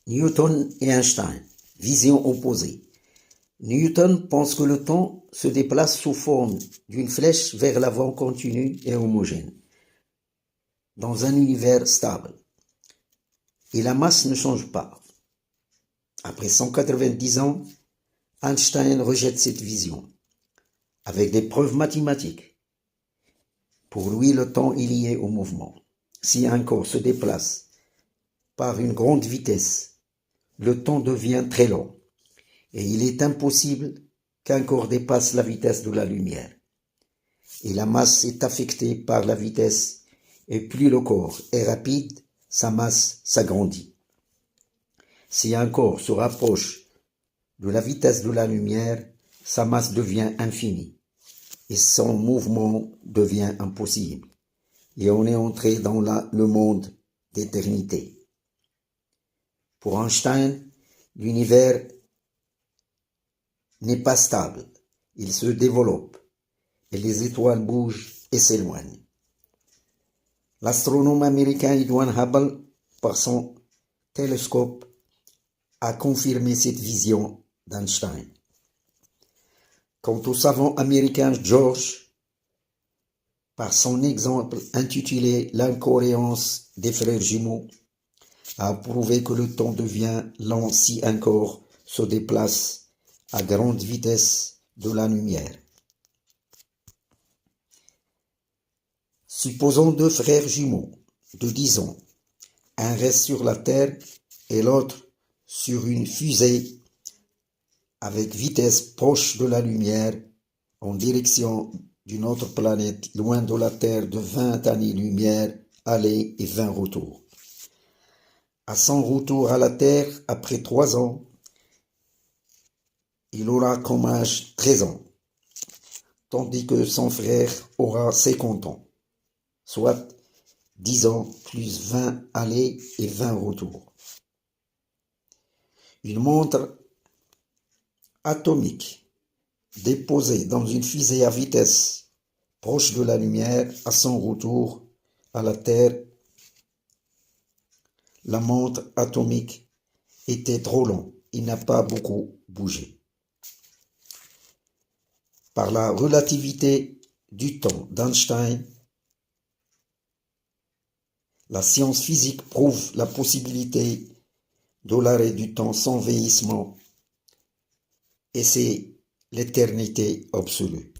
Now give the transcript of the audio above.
Newton et Einstein, vision opposée. Newton pense que le temps se déplace sous forme d'une flèche vers l'avant continue et homogène, dans un univers stable. Et la masse ne change pas. Après 190 ans, Einstein rejette cette vision, avec des preuves mathématiques. Pour lui, le temps est lié au mouvement. Si un corps se déplace par une grande vitesse, le temps devient très long, et il est impossible qu'un corps dépasse la vitesse de la lumière. Et la masse est affectée par la vitesse, et plus le corps est rapide, sa masse s'agrandit. Si un corps se rapproche de la vitesse de la lumière, sa masse devient infinie, et son mouvement devient impossible. Et on est entré dans le monde d'éternité. Pour Einstein, l'univers n'est pas stable, il se développe, et les étoiles bougent et s'éloignent. L'astronome américain Edwin Hubble, par son télescope, a confirmé cette vision d'Einstein. Quant au savant américain George, par son exemple intitulé L'incohérence des frères jumeaux, a prouvé que le temps devient lent si un corps se déplace à grande vitesse de la lumière. Supposons deux frères jumeaux de 10 ans, un reste sur la Terre et l'autre sur une fusée avec vitesse proche de la lumière en direction d'une autre planète loin de la Terre de 20 années-lumière aller et 20 retours. À son retour à la Terre, après 3 ans, il aura comme âge 13 ans, tandis que son frère aura 50 ans, soit 10 ans plus 20 allées et 20 retours. Une montre atomique déposée dans une fusée à vitesse proche de la lumière à son retour à la Terre, la montre atomique était trop lente, il n'a pas beaucoup bougé. Par la relativité du temps d'Einstein, la science physique prouve la possibilité de l'arrêt du temps sans vieillissement, et c'est l'éternité absolue.